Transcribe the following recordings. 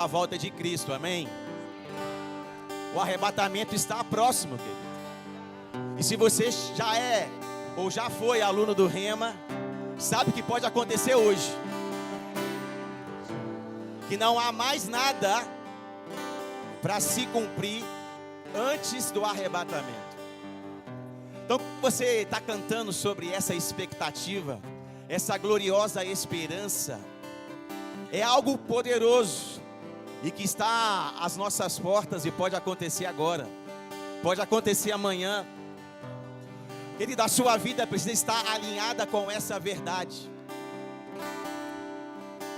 a volta de Cristo, amém? O arrebatamento está próximo, querido. E se você já é ou já foi aluno do Rema, sabe que pode acontecer hoje. Que não há mais nada para se cumprir antes do arrebatamento. Então você está cantando sobre essa expectativa, essa gloriosa esperança. É algo poderoso e que está às nossas portas e pode acontecer agora, pode acontecer amanhã. Querido, a sua vida precisa estar alinhada com essa verdade.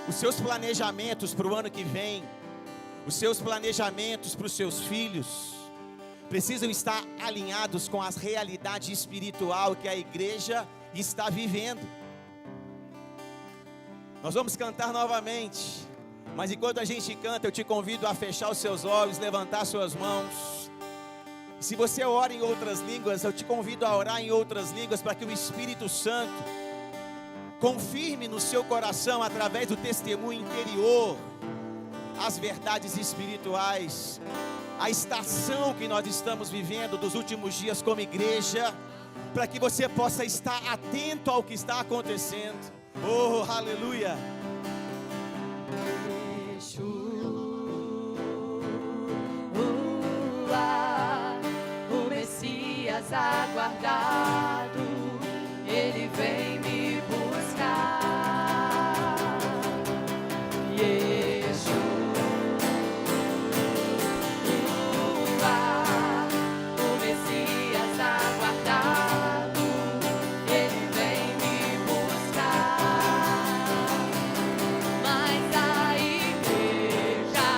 Os seus planejamentos para o ano que vem, os seus planejamentos para os seus filhos, precisam estar alinhados com as realidades espirituais que a igreja está vivendo. Nós vamos cantar novamente, mas enquanto a gente canta, eu te convido a fechar os seus olhos, levantar suas mãos. Se você ora em outras línguas, eu te convido a orar em outras línguas para que o Espírito Santo confirme no seu coração, através do testemunho interior, as verdades espirituais, a estação que nós estamos vivendo dos últimos dias como igreja, para que você possa estar atento ao que está acontecendo. Oh, aleluia! O Messias aguardado, ele vem me buscar. O Messias aguardado, ele vem me buscar. Mas a igreja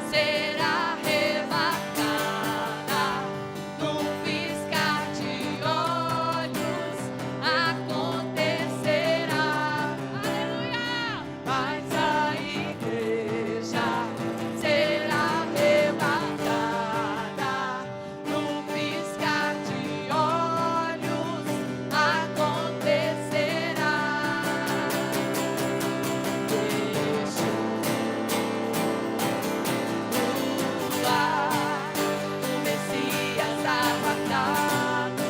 será arrebatada num piscar de olhos, acontecerá. Aleluia! Mas a igreja será arrebatada num piscar de olhos, acontecerá. O Messias aguardado,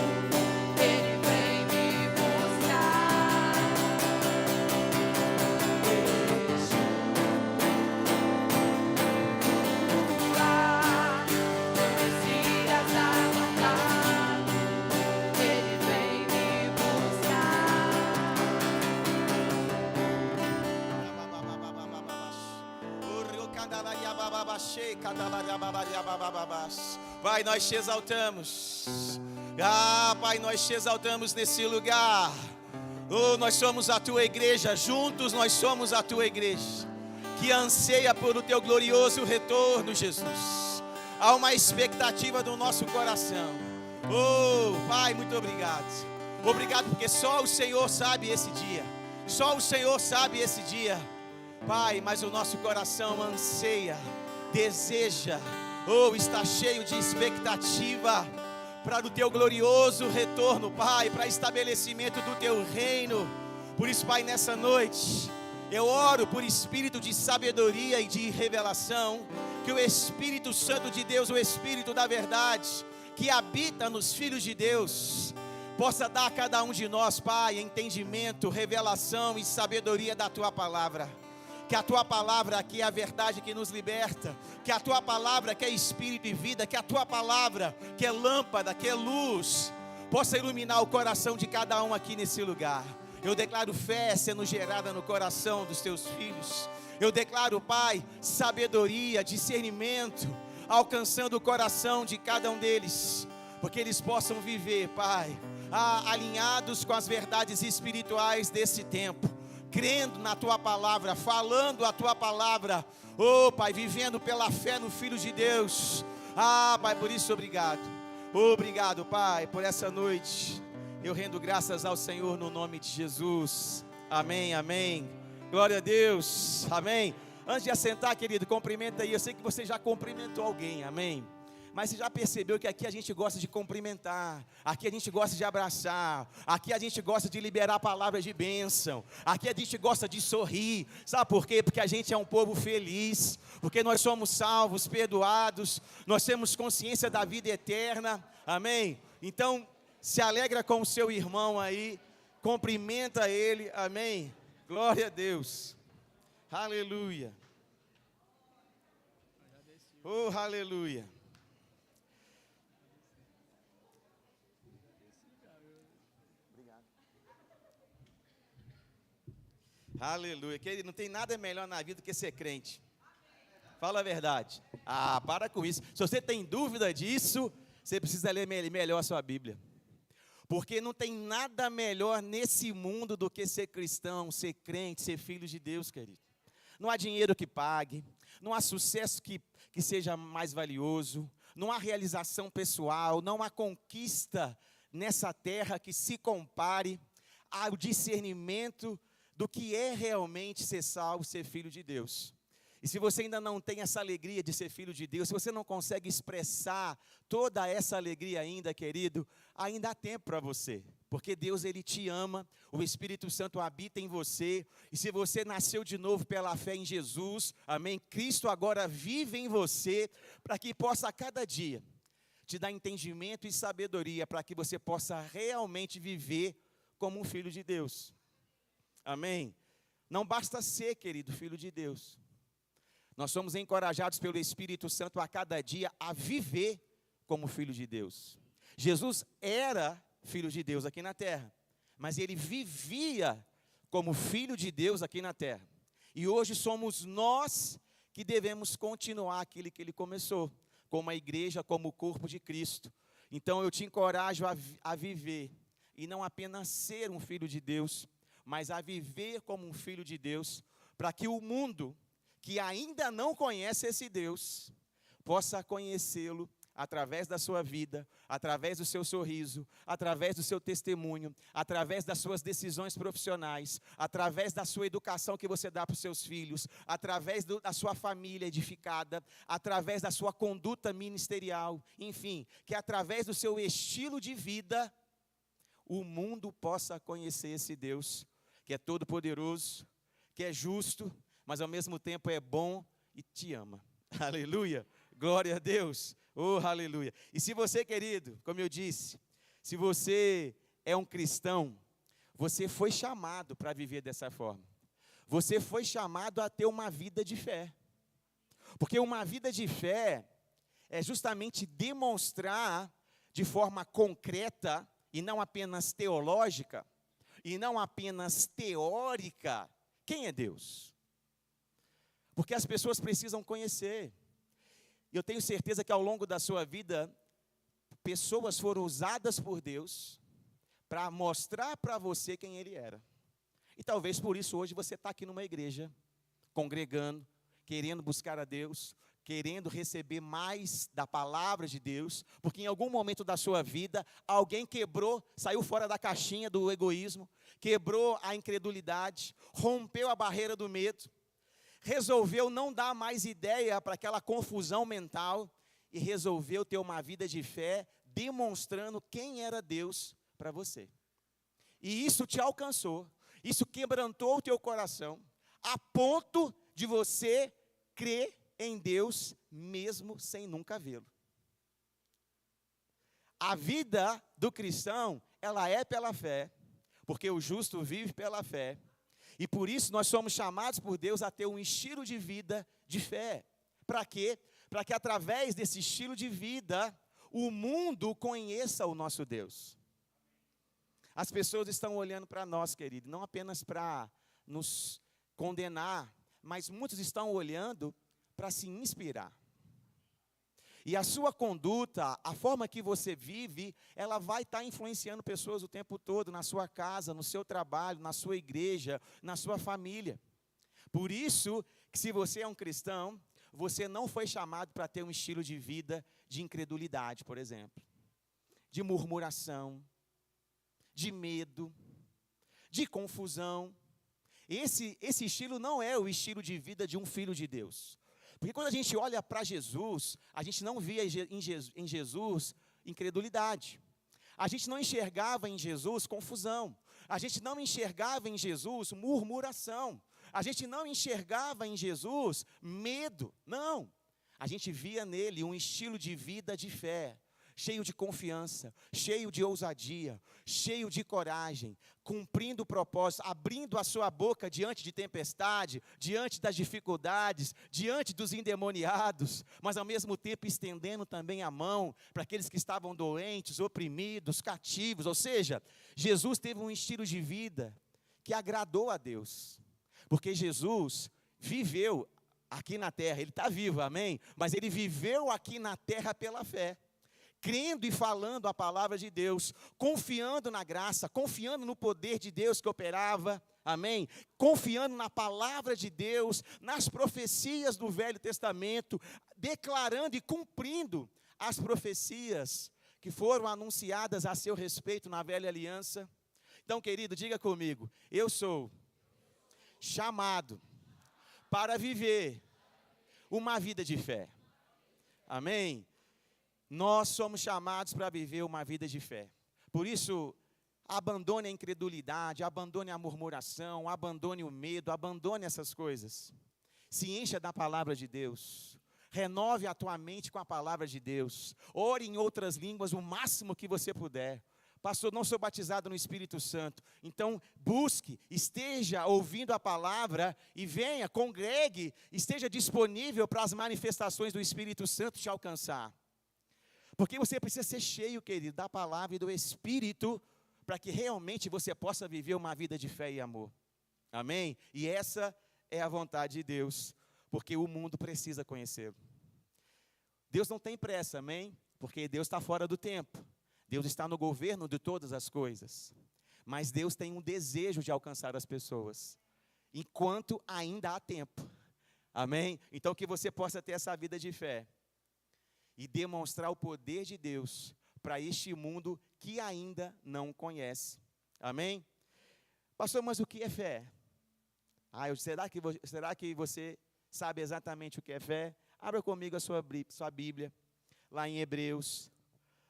ele vem me buscar. O Messias aguardado, ele vem me buscar. Pai, nós te exaltamos. Pai, nós te exaltamos nesse lugar. Nós somos a tua igreja, juntos nós somos a tua igreja, que anseia por o teu glorioso retorno, Jesus. Há uma expectativa do nosso coração. Pai, muito obrigado. Obrigado porque só o Senhor sabe esse dia. Só o Senhor sabe esse dia. Pai, mas o nosso coração anseia, deseja, está cheio de expectativa para o teu glorioso retorno, Pai, para estabelecimento do teu reino. Por isso, Pai, nessa noite, eu oro por espírito de sabedoria e de revelação, que o Espírito Santo de Deus, o Espírito da verdade, que habita nos filhos de Deus, possa dar a cada um de nós, Pai, entendimento, revelação e sabedoria da tua palavra. Que a tua palavra que é a verdade que nos liberta, que a tua palavra que é espírito e vida, que a tua palavra que é lâmpada, que é luz, possa iluminar o coração de cada um aqui nesse lugar. Eu declaro fé sendo gerada no coração dos teus filhos. Eu declaro, Pai, sabedoria, discernimento, alcançando o coração de cada um deles, porque eles possam viver, Pai, alinhados com as verdades espirituais desse tempo, crendo na tua palavra, falando a tua palavra, Pai, vivendo pela fé no Filho de Deus. Pai, por isso obrigado. Obrigado, Pai, por essa noite. Eu rendo graças ao Senhor no nome de Jesus. Amém, amém. Glória a Deus, amém. Antes de assentar, querido, cumprimenta aí. Eu sei que você já cumprimentou alguém, amém. Mas você já percebeu que aqui a gente gosta de cumprimentar, aqui a gente gosta de abraçar, aqui a gente gosta de liberar palavras de bênção, aqui a gente gosta de sorrir. Sabe por quê? Porque a gente é um povo feliz, porque nós somos salvos, perdoados, nós temos consciência da vida eterna, amém? Então, se alegra com o seu irmão aí, cumprimenta ele, amém? Glória a Deus, aleluia, oh aleluia. Aleluia, querido, não tem nada melhor na vida do que ser crente. Fala a verdade. Ah, para com isso. Se você tem dúvida disso, você precisa ler melhor a sua Bíblia. Porque não tem nada melhor nesse mundo do que ser cristão, ser crente, ser filho de Deus, querido. Não há dinheiro que pague, não há sucesso que seja mais valioso, não há realização pessoal, não há conquista nessa terra que se compare ao discernimento do que é realmente ser salvo, ser filho de Deus. E se você ainda não tem essa alegria de ser filho de Deus, se você não consegue expressar toda essa alegria ainda, querido, ainda há tempo para você. Porque Deus, Ele te ama, o Espírito Santo habita em você. E se você nasceu de novo pela fé em Jesus, amém? Cristo agora vive em você, para que possa a cada dia te dar entendimento e sabedoria, para que você possa realmente viver como um filho de Deus. Amém? Não basta ser, querido, filho de Deus. Nós somos encorajados pelo Espírito Santo a cada dia a viver como filho de Deus. Jesus era filho de Deus aqui na terra, mas ele vivia como filho de Deus aqui na terra. E hoje somos nós que devemos continuar aquilo que ele começou, como a igreja, como o corpo de Cristo. Então eu te encorajo a viver, e não apenas ser um filho de Deus, mas a viver como um filho de Deus, para que o mundo que ainda não conhece esse Deus, possa conhecê-lo através da sua vida, através do seu sorriso, através do seu testemunho, através das suas decisões profissionais, através da sua educação que você dá para os seus filhos, através da sua família edificada, através da sua conduta ministerial, enfim, que através do seu estilo de vida, o mundo possa conhecer esse Deus, que é todo-poderoso, que é justo, mas ao mesmo tempo é bom e te ama. Aleluia, glória a Deus, oh aleluia. E se você, querido, como eu disse, se você é um cristão, você foi chamado para viver dessa forma. Você foi chamado a ter uma vida de fé. Porque uma vida de fé é justamente demonstrar de forma concreta, e não apenas teológica, e não apenas teórica, quem é Deus. Porque as pessoas precisam conhecer. Eu tenho certeza que ao longo da sua vida, pessoas foram usadas por Deus para mostrar para você quem Ele era. E talvez por isso hoje você está aqui numa igreja, congregando, querendo buscar a Deus, querendo receber mais da palavra de Deus, porque em algum momento da sua vida, alguém quebrou, saiu fora da caixinha do egoísmo, quebrou a incredulidade, rompeu a barreira do medo, resolveu não dar mais ideia para aquela confusão mental e resolveu ter uma vida de fé, demonstrando quem era Deus para você. E isso te alcançou, isso quebrantou o teu coração, a ponto de você crer em Deus, mesmo sem nunca vê-lo. A vida do cristão, ela é pela fé, porque o justo vive pela fé. E por isso nós somos chamados por Deus a ter um estilo de vida de fé. Para quê? Para que através desse estilo de vida, o mundo conheça o nosso Deus. As pessoas estão olhando para nós, querido, não apenas para nos condenar, mas muitos estão olhando para se inspirar. E a sua conduta, a forma que você vive, ela vai estar influenciando pessoas o tempo todo, na sua casa, no seu trabalho, na sua igreja, na sua família. Por isso, que se você é um cristão, você não foi chamado para ter um estilo de vida de incredulidade, por exemplo, de murmuração, de medo, de confusão. Esse estilo não é o estilo de vida de um filho de Deus. Porque quando a gente olha para Jesus, a gente não via em Jesus incredulidade. A gente não enxergava em Jesus confusão. A gente não enxergava em Jesus murmuração. A gente não enxergava em Jesus medo. Não. A gente via nele um estilo de vida de fé, cheio de confiança, cheio de ousadia, cheio de coragem, cumprindo o propósito, abrindo a sua boca diante de tempestade, diante das dificuldades, diante dos endemoniados, mas ao mesmo tempo estendendo também a mão para aqueles que estavam doentes, oprimidos, cativos. Ou seja, Jesus teve um estilo de vida que agradou a Deus, porque Jesus viveu aqui na terra, ele está vivo, amém? Mas ele viveu aqui na terra pela fé, crendo e falando a palavra de Deus, confiando na graça, confiando no poder de Deus que operava, amém? Confiando na palavra de Deus, nas profecias do Velho Testamento, declarando e cumprindo as profecias que foram anunciadas a seu respeito na velha aliança. Então, querido, diga comigo, eu sou chamado para viver uma vida de fé, amém? Nós somos chamados para viver uma vida de fé. Por isso, abandone a incredulidade, abandone a murmuração, abandone o medo, abandone essas coisas. Se encha da palavra de Deus. Renove a tua mente com a palavra de Deus. Ore em outras línguas o máximo que você puder. Pastor, não sou batizado no Espírito Santo. Então, busque, esteja ouvindo a palavra e venha, congregue, esteja disponível para as manifestações do Espírito Santo te alcançar. Porque você precisa ser cheio, querido, da palavra e do Espírito, para que realmente você possa viver uma vida de fé e amor. Amém? E essa é a vontade de Deus, porque o mundo precisa conhecê-lo. Deus não tem pressa, amém? Porque Deus está fora do tempo. Deus está no governo de todas as coisas. Mas Deus tem um desejo de alcançar as pessoas, enquanto ainda há tempo. Amém? Então que você possa ter essa vida de fé e demonstrar o poder de Deus para este mundo que ainda não conhece. Amém? Pastor, mas o que é fé? Será que você sabe exatamente o que é fé? Abra comigo a sua Bíblia, lá em Hebreus,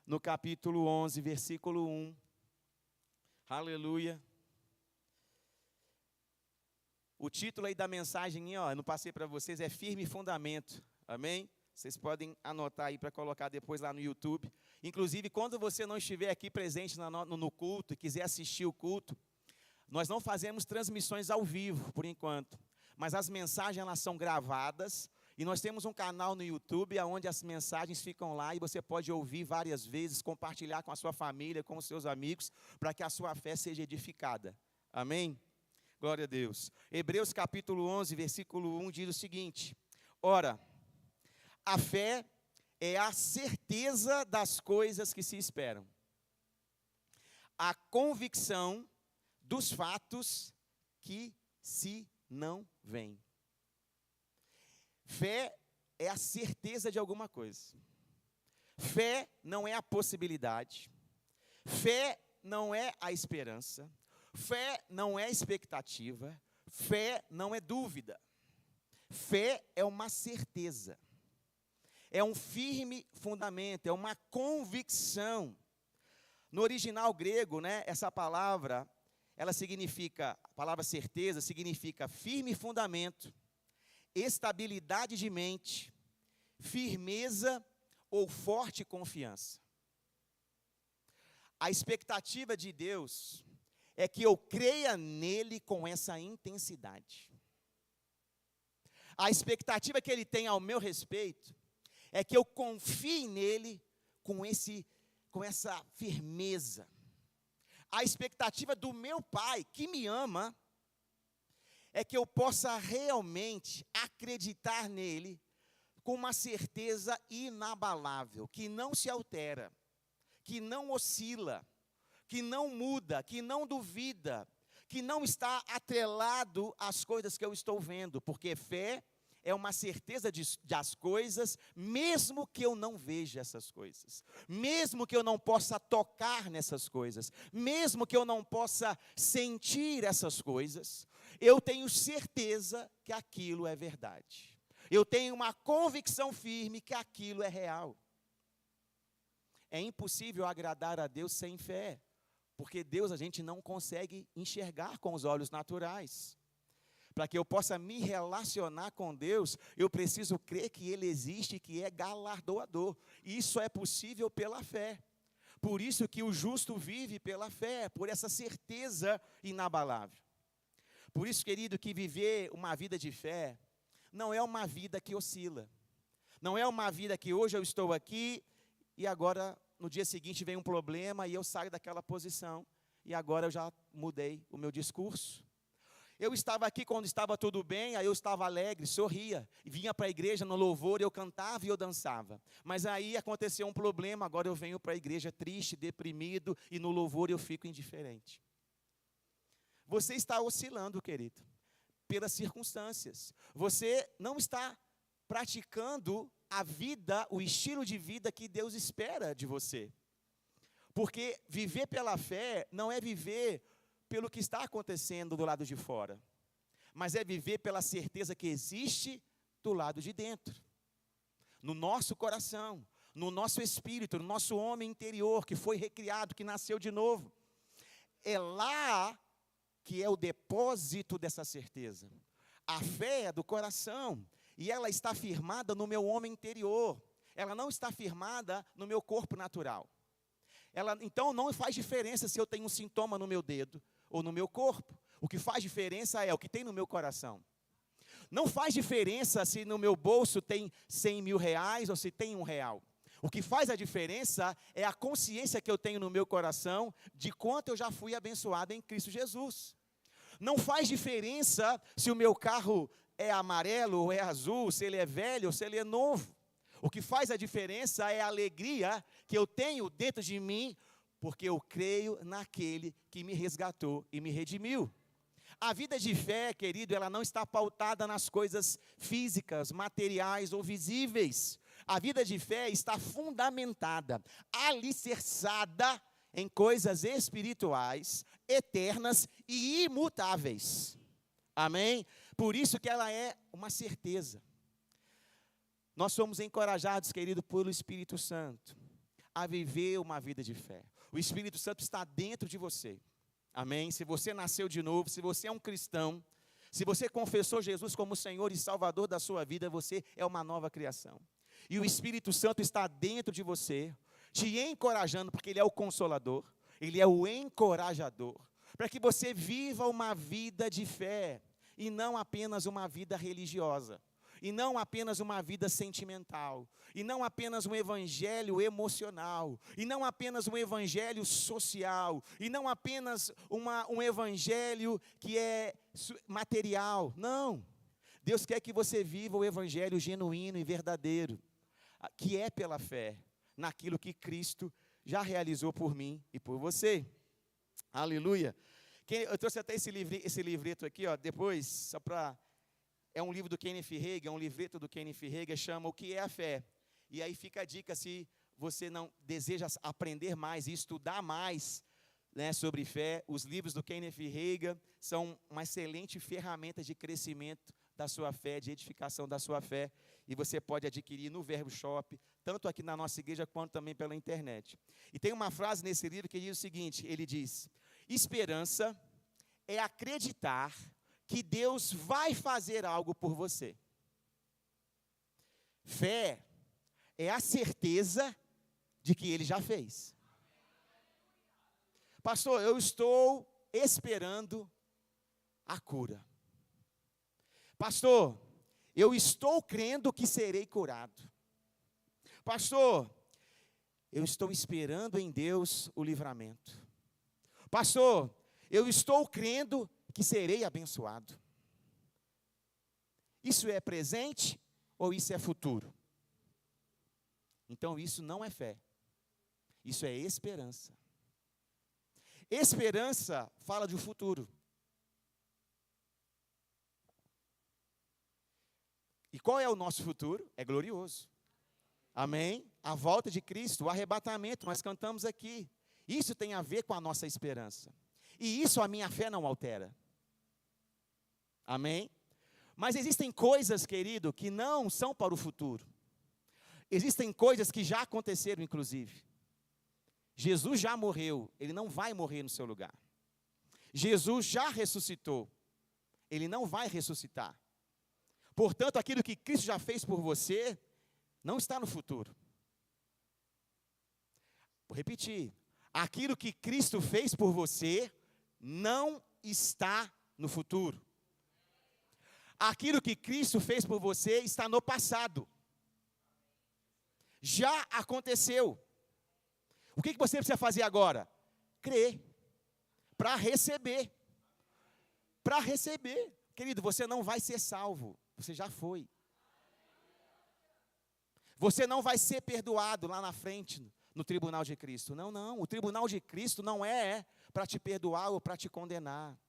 no capítulo 11, versículo 1. Aleluia. O título aí da mensagem, eu não passei para vocês, é Firme Fundamento. Amém? Vocês podem anotar aí para colocar depois lá no YouTube. Inclusive, quando você não estiver aqui presente no culto e quiser assistir o culto, nós não fazemos transmissões ao vivo, por enquanto. Mas as mensagens, elas são gravadas. E nós temos um canal no YouTube, onde as mensagens ficam lá. E você pode ouvir várias vezes, compartilhar com a sua família, com os seus amigos, para que a sua fé seja edificada. Amém? Glória a Deus. Hebreus capítulo 11, versículo 1 diz o seguinte: ora, a fé é a certeza das coisas que se esperam, a convicção dos fatos que se não veem. Fé é a certeza de alguma coisa. Fé não é a possibilidade. Fé não é a esperança. Fé não é expectativa. Fé não é dúvida. Fé é uma certeza. É um firme fundamento, é uma convicção. No original grego, essa palavra, ela significa, a palavra certeza significa firme fundamento, estabilidade de mente, firmeza ou forte confiança. A expectativa de Deus é que eu creia nele com essa intensidade. A expectativa que ele tem ao meu respeito é que eu confie nele com essa firmeza. A expectativa do meu Pai, que me ama, é que eu possa realmente acreditar nele com uma certeza inabalável, que não se altera, que não oscila, que não muda, que não duvida, que não está atrelado às coisas que eu estou vendo, porque fé é uma certeza das coisas, mesmo que eu não veja essas coisas, mesmo que eu não possa tocar nessas coisas, mesmo que eu não possa sentir essas coisas, eu tenho certeza que aquilo é verdade. Eu tenho uma convicção firme que aquilo é real. É impossível agradar a Deus sem fé, porque Deus a gente não consegue enxergar com os olhos naturais. Para que eu possa me relacionar com Deus, eu preciso crer que Ele existe e que é galardoador. Isso é possível pela fé. Por isso que o justo vive pela fé, por essa certeza inabalável. Por isso, querido, que viver uma vida de fé não é uma vida que oscila. Não é uma vida que hoje eu estou aqui e agora no dia seguinte vem um problema e eu saio daquela posição. E agora eu já mudei o meu discurso. Eu estava aqui quando estava tudo bem, aí eu estava alegre, sorria, vinha para a igreja no louvor, eu cantava e eu dançava. Mas aí aconteceu um problema, agora eu venho para a igreja triste, deprimido, e no louvor eu fico indiferente. Você está oscilando, querido, pelas circunstâncias. Você não está praticando a vida, o estilo de vida que Deus espera de você. Porque viver pela fé não é viver pelo que está acontecendo do lado de fora, mas é viver pela certeza que existe do lado de dentro, no nosso coração, no nosso espírito, no nosso homem interior, que foi recriado, que nasceu de novo. É lá que é o depósito dessa certeza. A fé é do coração, e ela está firmada no meu homem interior, ela não está firmada no meu corpo natural. Então não faz diferença se eu tenho um sintoma no meu dedo, ou no meu corpo. O que faz diferença é o que tem no meu coração. Não faz diferença se no meu bolso tem 100 mil reais ou se tem R$1. O que faz a diferença é a consciência que eu tenho no meu coração de quanto eu já fui abençoado em Cristo Jesus. Não faz diferença se o meu carro é amarelo ou é azul, se ele é velho ou se ele é novo. O que faz a diferença é a alegria que eu tenho dentro de mim, porque eu creio naquele que me resgatou e me redimiu. A vida de fé, querido, ela não está pautada nas coisas físicas, materiais ou visíveis. A vida de fé está fundamentada, alicerçada em coisas espirituais, eternas e imutáveis. Amém? Por isso que ela é uma certeza. Nós somos encorajados, querido, pelo Espírito Santo, a viver uma vida de fé. O Espírito Santo está dentro de você. Amém? Se você nasceu de novo, se você é um cristão, se você confessou Jesus como Senhor e Salvador da sua vida, você é uma nova criação. E o Espírito Santo está dentro de você, te encorajando, porque Ele é o Consolador, Ele é o encorajador, para que você viva uma vida de fé, e não apenas uma vida religiosa. E não apenas uma vida sentimental, e não apenas um evangelho emocional, e não apenas um evangelho social, e não apenas um evangelho que é material. Não, Deus quer que você viva o evangelho genuíno e verdadeiro, que é pela fé, naquilo que Cristo já realizou por mim e por você. Aleluia. Eu trouxe até esse livreto aqui, ó, depois, só para... É um livro do Kenneth Hagin, é um livreto do Kenneth Hagin, chama O que é a Fé. E aí fica a dica, se você não deseja aprender mais e estudar mais, né, sobre fé, os livros do Kenneth Hagin são uma excelente ferramenta de crescimento da sua fé, de edificação da sua fé. E você pode adquirir no Verbo Shop, tanto aqui na nossa igreja, quanto também pela internet. E tem uma frase nesse livro que diz o seguinte, ele diz: esperança é acreditar que Deus vai fazer algo por você. Fé é a certeza de que Ele já fez. Pastor, eu estou esperando a cura. Pastor, eu estou crendo que serei curado. Pastor, eu estou esperando em Deus o livramento. Pastor, eu estou crendo que serei abençoado. Isso é presente ou isso é futuro? Então isso não é fé. Isso é esperança. Esperança fala de um futuro. E qual é o nosso futuro? É glorioso. Amém? A volta de Cristo, o arrebatamento, nós cantamos aqui. Isso tem a ver com a nossa esperança. E isso a minha fé não altera. Amém? Mas existem coisas, querido, que não são para o futuro. Existem coisas que já aconteceram, inclusive. Jesus já morreu, ele não vai morrer no seu lugar. Jesus já ressuscitou, ele não vai ressuscitar. Portanto, aquilo que Cristo já fez por você, não está no futuro. Vou repetir. Aquilo que Cristo fez por você, não está no futuro. Aquilo que Cristo fez por você, está no passado. Já aconteceu. O que você precisa fazer agora? Crer. Para receber. Para receber. Querido, você não vai ser salvo. Você já foi. Você não vai ser perdoado lá na frente, no tribunal de Cristo. Não, não. O tribunal de Cristo não é para te perdoar ou para te condenar.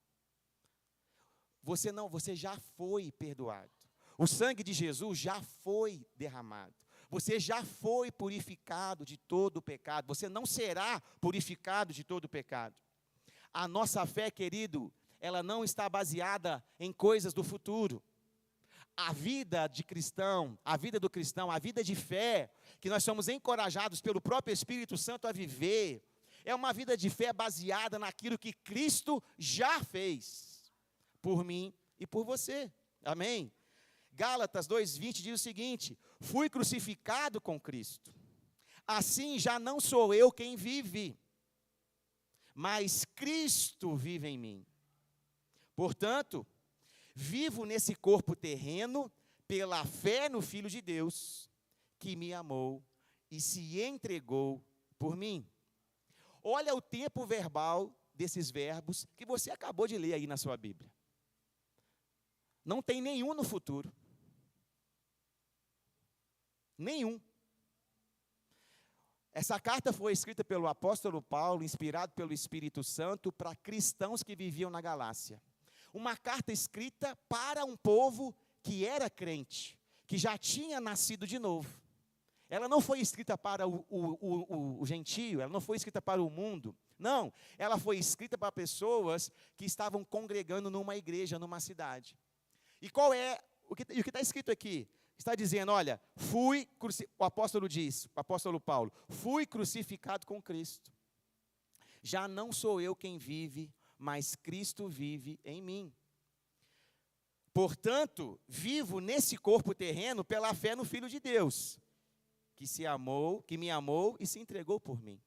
Você já foi perdoado. O sangue de Jesus já foi derramado. Você já foi purificado de todo o pecado. Você não será purificado de todo o pecado. A nossa fé, querido, ela não está baseada em coisas do futuro. A vida de cristão, a vida do cristão, a vida de fé, que nós somos encorajados pelo próprio Espírito Santo a viver, é uma vida de fé baseada naquilo que Cristo já fez, por mim e por você. Amém? Gálatas 2:20 diz o seguinte: fui crucificado com Cristo, assim já não sou eu quem vive, mas Cristo vive em mim. Portanto, vivo nesse corpo terreno pela fé no Filho de Deus, que me amou e se entregou por mim. Olha o tempo verbal desses verbos que você acabou de ler aí na sua Bíblia. Não tem nenhum no futuro. Nenhum. Essa carta foi escrita pelo apóstolo Paulo, inspirado pelo Espírito Santo, para cristãos que viviam na Galácia. Uma carta escrita para um povo que era crente, que já tinha nascido de novo. Ela não foi escrita para o gentio, ela não foi escrita para o mundo. Não, ela foi escrita para pessoas que estavam congregando numa igreja, numa cidade. E qual é, o que está escrito aqui? Está dizendo, olha, o apóstolo diz, o apóstolo Paulo, fui crucificado com Cristo. Já não sou eu quem vive, mas Cristo vive em mim. Portanto, vivo nesse corpo terreno pela fé no Filho de Deus, que me amou e se entregou por mim.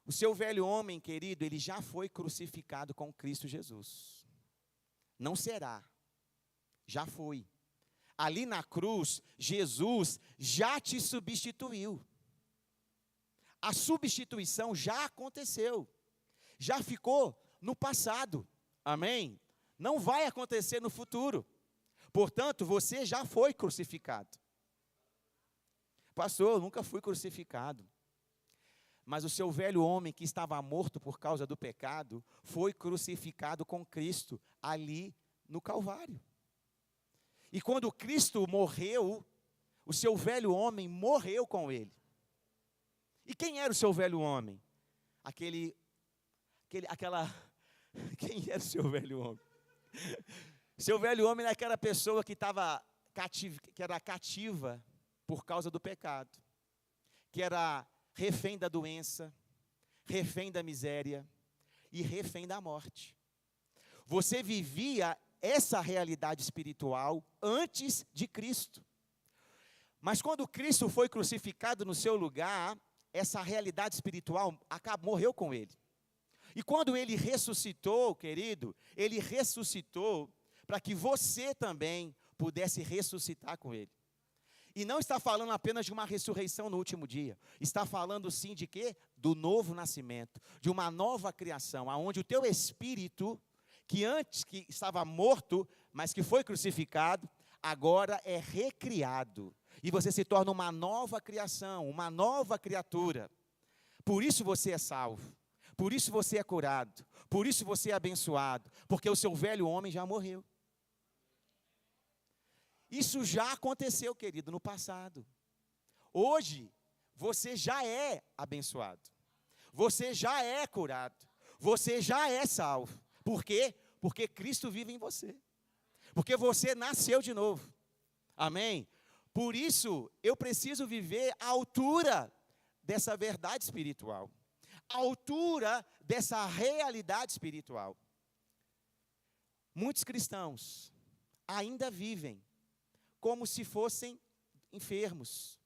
O seu velho homem, querido, ele já foi crucificado com Cristo Jesus. Não será. Já foi. Ali na cruz, Jesus já te substituiu. A substituição já aconteceu. Já ficou no passado. Amém? Não vai acontecer no futuro. Portanto, você já foi crucificado. Pastor, eu nunca fui crucificado. Mas o seu velho homem que estava morto por causa do pecado, foi crucificado com Cristo ali no Calvário. E quando Cristo morreu, o seu velho homem morreu com ele. E quem era o seu velho homem? Quem era o seu velho homem? Seu velho homem era aquela pessoa que era cativa por causa do pecado, que era refém da doença, refém da miséria e refém da morte. Você vivia essa realidade espiritual antes de Cristo. Mas quando Cristo foi crucificado no seu lugar, essa realidade espiritual morreu com ele. E quando ele ressuscitou, querido, ele ressuscitou para que você também pudesse ressuscitar com ele. E não está falando apenas de uma ressurreição no último dia. Está falando sim de quê? Do novo nascimento, de uma nova criação, aonde o teu espírito, que antes que estava morto, mas que foi crucificado, agora é recriado. E você se torna uma nova criação, uma nova criatura. Por isso você é salvo. Por isso você é curado. Por isso você é abençoado. Porque o seu velho homem já morreu. Isso já aconteceu, querido, no passado. Hoje, você já é abençoado. Você já é curado. Você já é salvo. Por quê? Porque Cristo vive em você. Porque você nasceu de novo. Amém? Por isso, eu preciso viver à altura dessa verdade espiritual. À altura dessa realidade espiritual. Muitos cristãos ainda vivem como se fossem enfermos,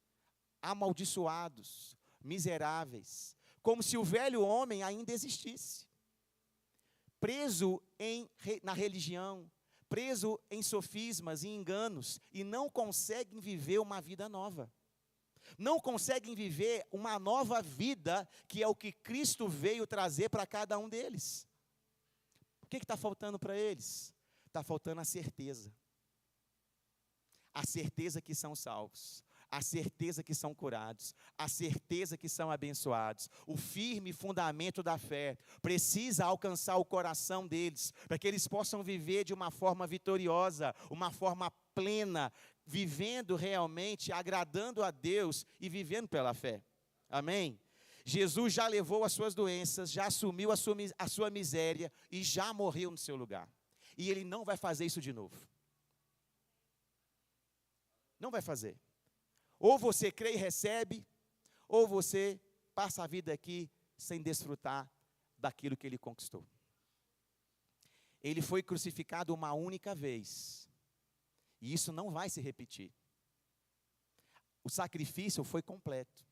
amaldiçoados, miseráveis, como se o velho homem ainda existisse, preso na religião, preso em sofismas e enganos, e não conseguem viver uma vida nova. Não conseguem viver uma nova vida, que é o que Cristo veio trazer para cada um deles. O que está faltando para eles? Está faltando a certeza. A certeza que são salvos. A certeza que são curados. A certeza que são abençoados. O firme fundamento da fé precisa alcançar o coração deles, para que eles possam viver de uma forma vitoriosa, uma forma plena, vivendo realmente, agradando a Deus e vivendo pela fé. Amém? Jesus já levou as suas doenças, já assumiu a sua miséria e já morreu no seu lugar. E Ele não vai fazer isso de novo. Não vai fazer. Ou você crê e recebe, ou você passa a vida aqui sem desfrutar daquilo que Ele conquistou. Ele foi crucificado uma única vez. E isso não vai se repetir. O sacrifício foi completo.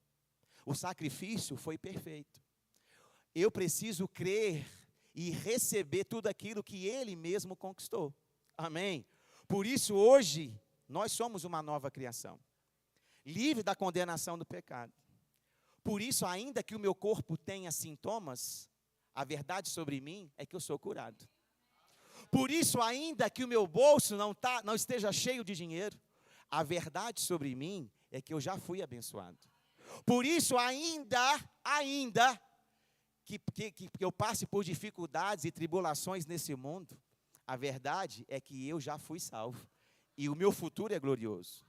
O sacrifício foi perfeito. Eu preciso crer e receber tudo aquilo que Ele mesmo conquistou. Amém? Por isso, hoje, nós somos uma nova criação, livre da condenação do pecado. Por isso, ainda que o meu corpo tenha sintomas, a verdade sobre mim é que eu sou curado. Por isso, ainda que o meu bolso não esteja cheio de dinheiro, a verdade sobre mim é que eu já fui abençoado. Por isso, ainda que eu passe por dificuldades e tribulações nesse mundo, a verdade é que eu já fui salvo. E o meu futuro é glorioso.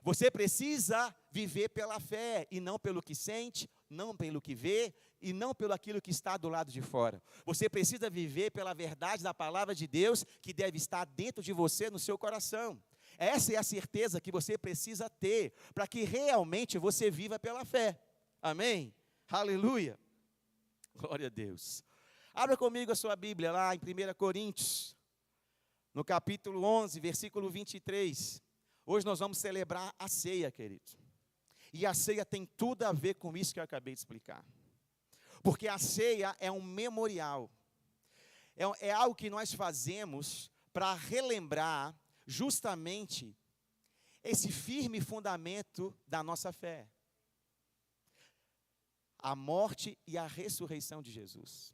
Você precisa viver pela fé e não pelo que sente, não pelo que vê e não pelo aquilo que está do lado de fora. Você precisa viver pela verdade da palavra de Deus que deve estar dentro de você, no seu coração. Essa é a certeza que você precisa ter para que realmente você viva pela fé. Amém? Aleluia. Glória a Deus. Abra comigo a sua Bíblia lá em 1 Coríntios, no capítulo 11, versículo 23. Hoje nós vamos celebrar a ceia, querido. E a ceia tem tudo a ver com isso que eu acabei de explicar. Porque a ceia é um memorial. É algo que nós fazemos para relembrar justamente esse firme fundamento da nossa fé. A morte e a ressurreição de Jesus.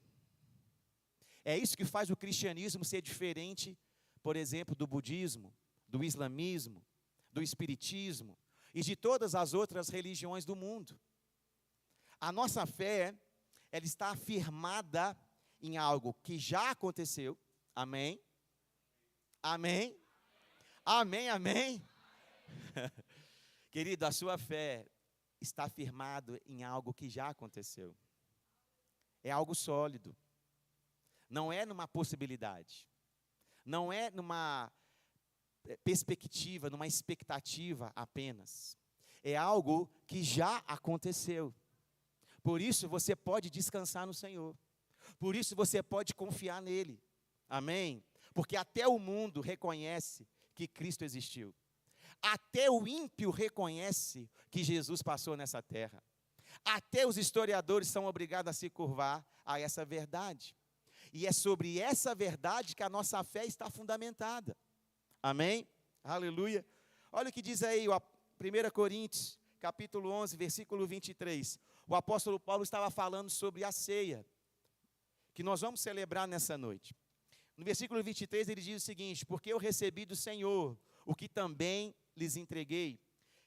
É isso que faz o cristianismo ser diferente, por exemplo, do budismo, do islamismo, do espiritismo e de todas as outras religiões do mundo. A nossa fé, ela está afirmada em algo que já aconteceu. Amém? Amém? Amém, amém? Querido, a sua fé está firmado em algo que já aconteceu. É algo sólido. Não é numa possibilidade. Não é numa perspectiva, numa expectativa apenas. É algo que já aconteceu. Por isso você pode descansar no Senhor. Por isso você pode confiar nele. Amém? Porque até o mundo reconhece que Cristo existiu. Até o ímpio reconhece que Jesus passou nessa terra. Até os historiadores são obrigados a se curvar a essa verdade. E é sobre essa verdade que a nossa fé está fundamentada. Amém? Aleluia. Olha o que diz aí, 1 Coríntios, capítulo 11, versículo 23. O apóstolo Paulo estava falando sobre a ceia, que nós vamos celebrar nessa noite. No versículo 23 ele diz o seguinte: porque eu recebi do Senhor o que também lhes entreguei,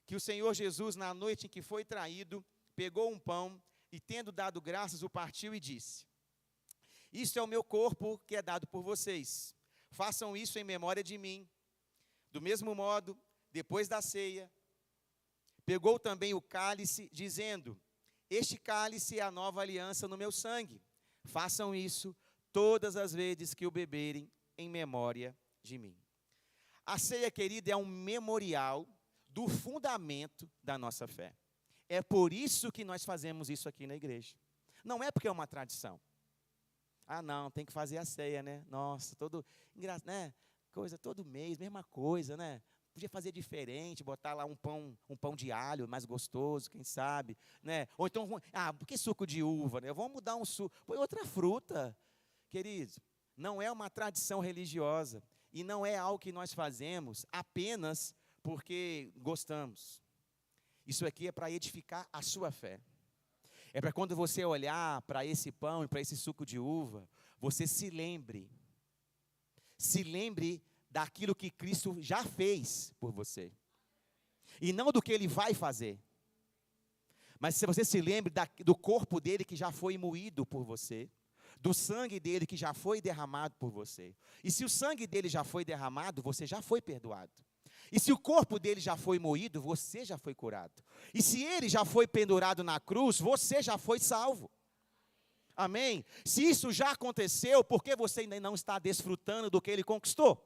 que o Senhor Jesus, na noite em que foi traído, pegou um pão e, tendo dado graças, o partiu e disse: isso é o meu corpo que é dado por vocês. Façam isso em memória de mim. Do mesmo modo, depois da ceia, pegou também o cálice, dizendo: este cálice é a nova aliança no meu sangue. Façam isso todas as vezes que o beberem em memória de mim. A ceia, querida, é um memorial do fundamento da nossa fé. É por isso que nós fazemos isso aqui na igreja. Não é porque é uma tradição. Ah, não, tem que fazer a ceia, né? Nossa, né? Coisa todo mês, mesma coisa, né? Podia fazer diferente, botar lá um pão de alho mais gostoso, quem sabe, né? Ou então, por que suco de uva, né? Vamos mudar um suco, põe outra fruta. Queridos, não é uma tradição religiosa e não é algo que nós fazemos apenas porque gostamos. Isso aqui é para edificar a sua fé. É para quando você olhar para esse pão e para esse suco de uva, você se lembre daquilo que Cristo já fez por você. E não do que Ele vai fazer. Mas se você se lembre do corpo dele que já foi moído por você, do sangue dele que já foi derramado por você. E se o sangue dele já foi derramado, você já foi perdoado. E se o corpo dele já foi moído, você já foi curado. E se ele já foi pendurado na cruz, você já foi salvo. Amém? Se isso já aconteceu, por que você ainda não está desfrutando do que ele conquistou?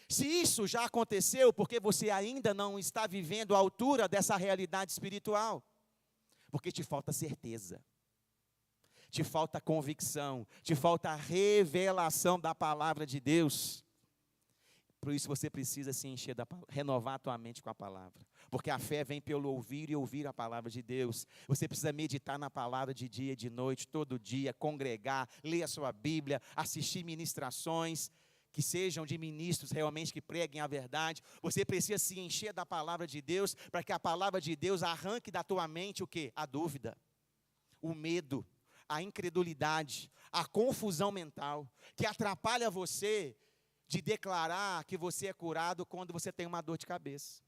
Se isso já aconteceu, por que você ainda não está vivendo à altura dessa realidade espiritual? Porque te falta certeza. Te falta convicção, te falta revelação da palavra de Deus. Por isso você precisa se encher renovar a tua mente com a palavra. Porque a fé vem pelo ouvir e ouvir a palavra de Deus. Você precisa meditar na palavra de dia e de noite, todo dia, congregar, ler a sua Bíblia, assistir ministrações, que sejam de ministros realmente que preguem a verdade. Você precisa se encher da palavra de Deus, para que a palavra de Deus arranque da tua mente o quê? A dúvida, o medo, a incredulidade, a confusão mental, que atrapalha você de declarar que você é curado quando você tem uma dor de cabeça.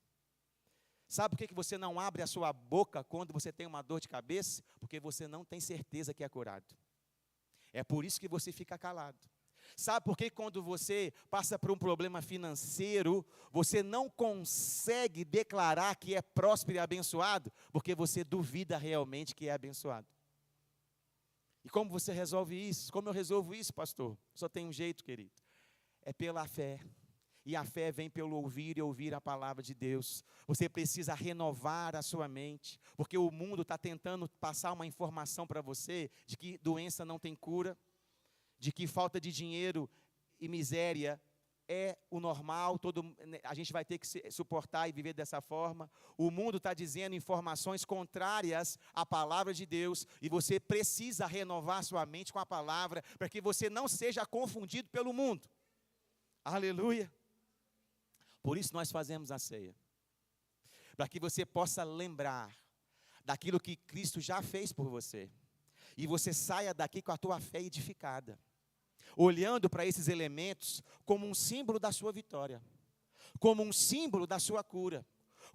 Sabe por que você não abre a sua boca quando você tem uma dor de cabeça? Porque você não tem certeza que é curado. É por isso que você fica calado. Sabe por que quando você passa por um problema financeiro, você não consegue declarar que é próspero e abençoado? Porque você duvida realmente que é abençoado. E como você resolve isso? Como eu resolvo isso, pastor? Só tem um jeito, querido. É pela fé. E a fé vem pelo ouvir e ouvir a palavra de Deus. Você precisa renovar a sua mente, porque o mundo está tentando passar uma informação para você de que doença não tem cura, de que falta de dinheiro e miséria é o normal, a gente vai ter que suportar e viver dessa forma. O mundo está dizendo informações contrárias à palavra de Deus, e você precisa renovar sua mente com a palavra, para que você não seja confundido pelo mundo. Aleluia! Por isso nós fazemos a ceia, para que você possa lembrar daquilo que Cristo já fez por você, e você saia daqui com a tua fé edificada, olhando para esses elementos como um símbolo da sua vitória, como um símbolo da sua cura,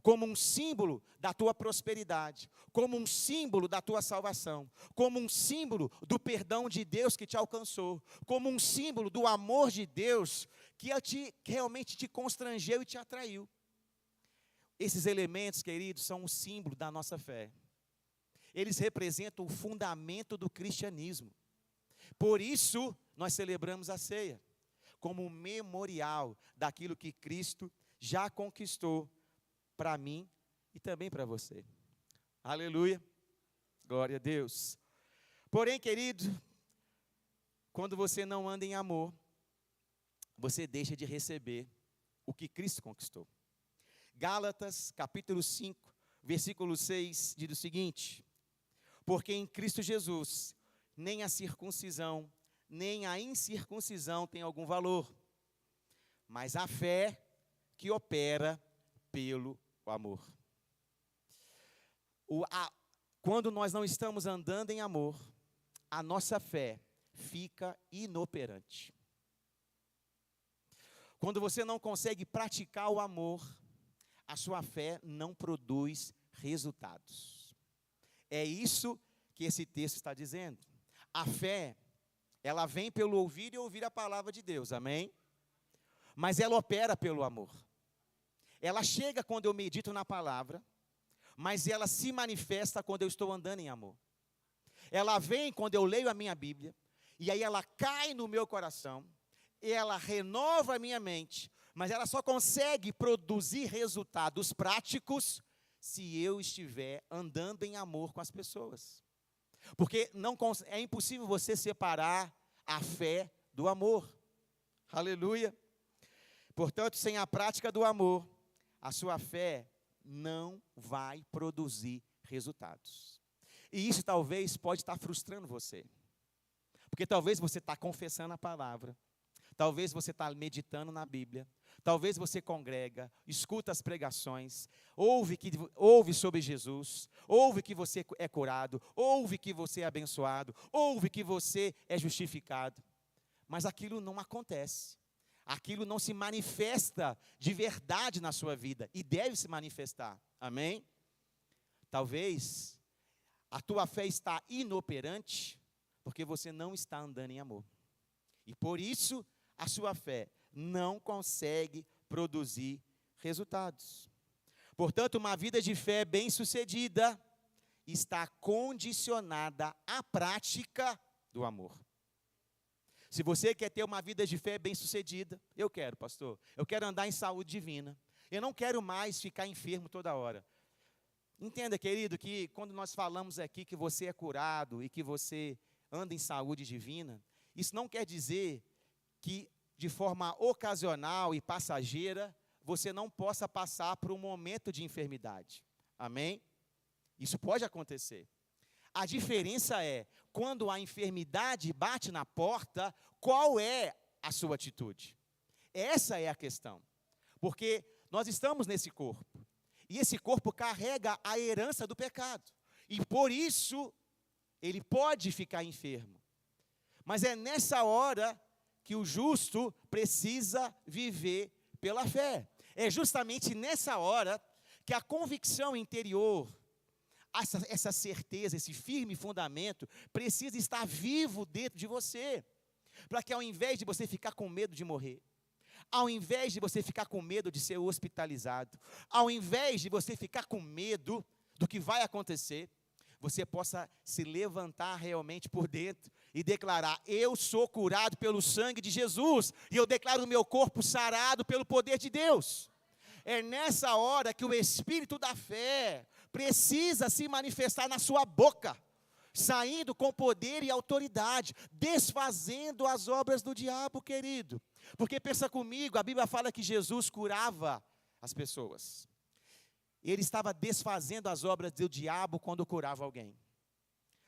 como um símbolo da tua prosperidade, como um símbolo da tua salvação, como um símbolo do perdão de Deus que te alcançou, como um símbolo do amor de Deus que realmente te constrangeu e te atraiu. Esses elementos, queridos, são um símbolo da nossa fé. Eles representam o fundamento do cristianismo. Por isso, nós celebramos a ceia, como um memorial daquilo que Cristo já conquistou para mim e também para você. Aleluia, glória a Deus. Porém, querido, quando você não anda em amor, você deixa de receber o que Cristo conquistou. Gálatas, capítulo 5, versículo 6, diz o seguinte: porque em Cristo Jesus, nem a circuncisão, nem a incircuncisão tem algum valor, mas a fé que opera pelo amor. Quando nós não estamos andando em amor, a nossa fé fica inoperante. Quando você não consegue praticar o amor, a sua fé não produz resultados. É isso que esse texto está dizendo. A fé, ela vem pelo ouvir e ouvir a palavra de Deus, amém? Mas ela opera pelo amor. Ela chega quando eu medito na palavra, mas ela se manifesta quando eu estou andando em amor. Ela vem quando eu leio a minha Bíblia, e aí ela cai no meu coração, ela renova a minha mente, mas ela só consegue produzir resultados práticos se eu estiver andando em amor com as pessoas. Porque é impossível você separar a fé do amor. Aleluia. Portanto, sem a prática do amor, a sua fé não vai produzir resultados. E isso talvez pode estar frustrando você. Porque talvez você está confessando a palavra, talvez você está meditando na Bíblia, talvez você congrega, escuta as pregações, ouve sobre Jesus, ouve que você é curado, ouve que você é abençoado, ouve que você é justificado. Mas aquilo não acontece. Aquilo não se manifesta de verdade na sua vida e deve se manifestar. Amém? Talvez a tua fé está inoperante porque você não está andando em amor. E por isso a sua fé não consegue produzir resultados. Portanto, uma vida de fé bem-sucedida está condicionada à prática do amor. Se você quer ter uma vida de fé bem-sucedida, eu quero, pastor, eu quero andar em saúde divina. Eu não quero mais ficar enfermo toda hora. Entenda, querido, que quando nós falamos aqui que você é curado e que você anda em saúde divina, isso não quer dizer que de forma ocasional e passageira, você não possa passar por um momento de enfermidade. Amém? Isso pode acontecer. A diferença é, quando a enfermidade bate na porta, qual é a sua atitude? Essa é a questão. Porque nós estamos nesse corpo. E esse corpo carrega a herança do pecado. E por isso, ele pode ficar enfermo. Mas é nessa hora que o justo precisa viver pela fé. É justamente nessa hora que a convicção interior, essa certeza, esse firme fundamento, precisa estar vivo dentro de você. Para que ao invés de você ficar com medo de morrer, ao invés de você ficar com medo de ser hospitalizado, ao invés de você ficar com medo do que vai acontecer, você possa se levantar realmente por dentro e declarar: eu sou curado pelo sangue de Jesus, e eu declaro o meu corpo sarado pelo poder de Deus. É nessa hora que o Espírito da fé precisa se manifestar na sua boca, saindo com poder e autoridade, desfazendo as obras do diabo, querido. Porque pensa comigo, a Bíblia fala que Jesus curava as pessoas. Ele estava desfazendo as obras do diabo quando curava alguém.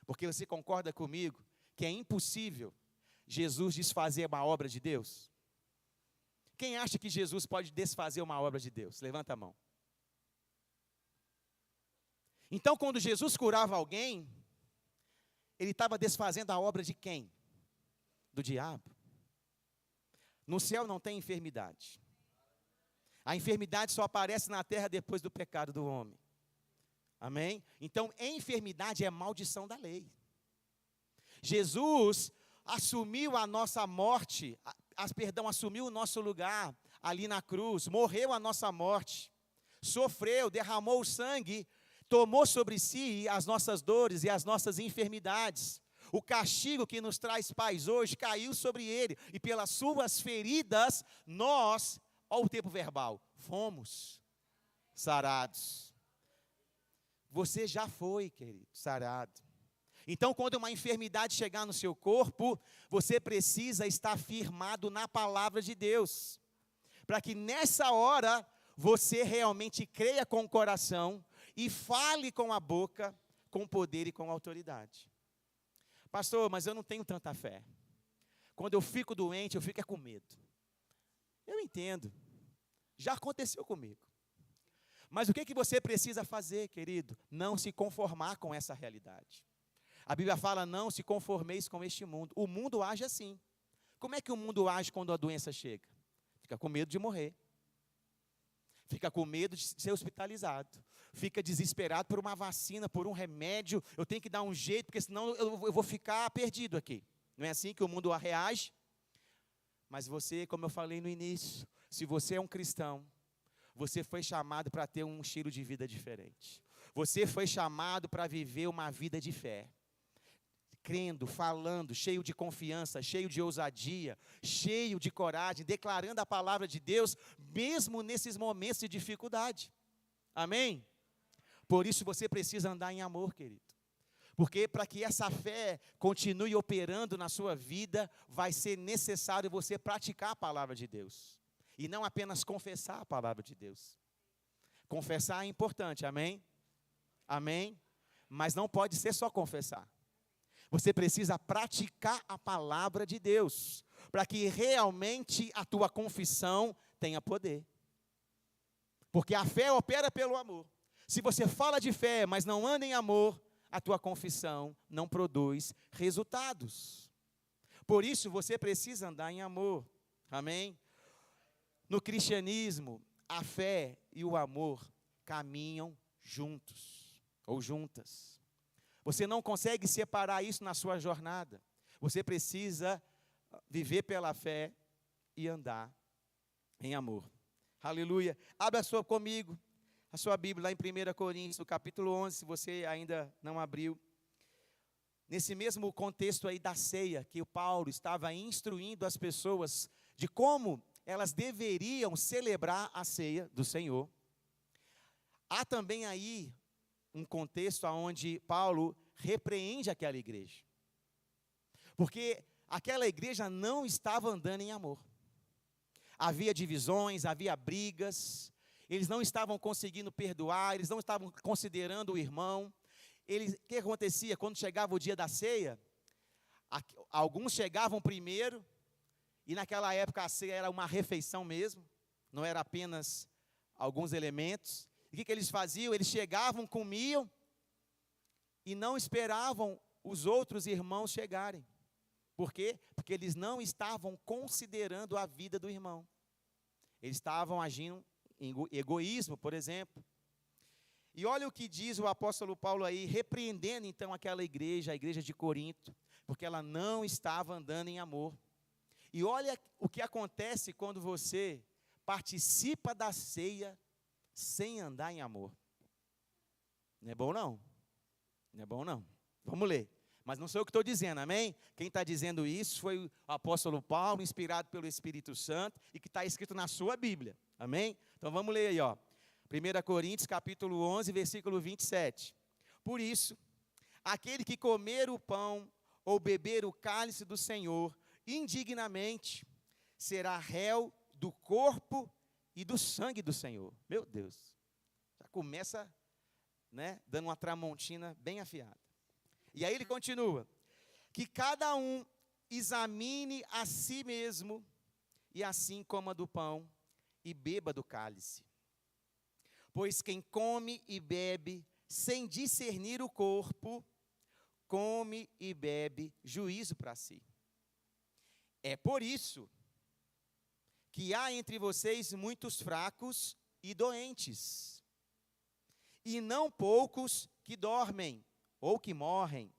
Porque você concorda comigo que é impossível Jesus desfazer uma obra de Deus? Quem acha que Jesus pode desfazer uma obra de Deus? Levanta a mão. Então, quando Jesus curava alguém, ele estava desfazendo a obra de quem? Do diabo. No céu não tem enfermidade. A enfermidade só aparece na terra depois do pecado do homem. Amém? Então, enfermidade é maldição da lei. Jesus assumiu a nossa morte, assumiu o nosso lugar ali na cruz, morreu a nossa morte, sofreu, derramou o sangue, tomou sobre si as nossas dores e as nossas enfermidades. O castigo que nos traz paz hoje caiu sobre ele, e pelas suas feridas nós, olha o tempo verbal, fomos sarados. Você já foi, querido, sarado. Então, quando uma enfermidade chegar no seu corpo, você precisa estar firmado na palavra de Deus, para que nessa hora você realmente creia com o coração e fale com a boca, com poder e com autoridade. Pastor, mas eu não tenho tanta fé. Quando eu fico doente, eu fico com medo. Eu entendo. Já aconteceu comigo. Mas o que você precisa fazer, querido? Não se conformar com essa realidade. A Bíblia fala: não se conformeis com este mundo. O mundo age assim. Como é que o mundo age quando a doença chega? Fica com medo de morrer. Fica com medo de ser hospitalizado. Fica desesperado por uma vacina, por um remédio. Eu tenho que dar um jeito, porque senão eu vou ficar perdido aqui. Não é assim que o mundo reage? Mas você, como eu falei no início, se você é um cristão, você foi chamado para ter um estilo de vida diferente. Você foi chamado para viver uma vida de fé. crendo, falando, cheio de confiança, cheio de ousadia, cheio de coragem, declarando a palavra de Deus, mesmo nesses momentos de dificuldade. Amém? Por isso você precisa andar em amor, querido. Porque para que essa fé continue operando na sua vida, vai ser necessário você praticar a palavra de Deus. E não apenas confessar a palavra de Deus. Confessar é importante, amém? Amém? Mas não pode ser só confessar. Você precisa praticar a palavra de Deus, para que realmente a tua confissão tenha poder. Porque a fé opera pelo amor. Se você fala de fé, mas não anda em amor, a tua confissão não produz resultados. Por isso você precisa andar em amor. Amém? No cristianismo, a fé e o amor caminham juntos ou juntas. Você não consegue separar isso na sua jornada. Você precisa viver pela fé e andar em amor. Aleluia. Abra comigo a sua Bíblia lá em 1 Coríntios, no capítulo 11, se você ainda não abriu. Nesse mesmo contexto aí da ceia, que o Paulo estava instruindo as pessoas de como elas deveriam celebrar a ceia do Senhor. Há também aí um contexto onde Paulo repreende aquela igreja. Porque aquela igreja não estava andando em amor. Havia divisões, havia brigas, eles não estavam conseguindo perdoar, eles não estavam considerando o irmão. O que acontecia quando chegava o dia da ceia? Alguns chegavam primeiro, e naquela época a ceia era uma refeição mesmo, não era apenas alguns elementos. E o que eles faziam? Eles chegavam, comiam, e não esperavam os outros irmãos chegarem. Por quê? Porque eles não estavam considerando a vida do irmão. Eles estavam agindo em egoísmo, por exemplo. E olha o que diz o apóstolo Paulo aí, repreendendo então aquela igreja, a igreja de Corinto, porque ela não estava andando em amor. E olha o que acontece quando você participa da ceia sem andar em amor. Não é bom não? Não é bom não. Vamos ler. Mas não sou eu que estou dizendo, amém? Quem está dizendo isso foi o apóstolo Paulo, inspirado pelo Espírito Santo, e que está escrito na sua Bíblia, amém? Então vamos ler aí, ó. 1 Coríntios, capítulo 11, versículo 27. Por isso, aquele que comer o pão ou beber o cálice do Senhor indignamente, será réu do corpo e do sangue do Senhor. Meu Deus, já começa, né, dando uma tramontina bem afiada. E aí ele continua, que cada um examine a si mesmo, e assim coma do pão e beba do cálice. Pois quem come e bebe sem discernir o corpo, come e bebe juízo para si. É por isso que há entre vocês muitos fracos e doentes, e não poucos que dormem ou que morrem.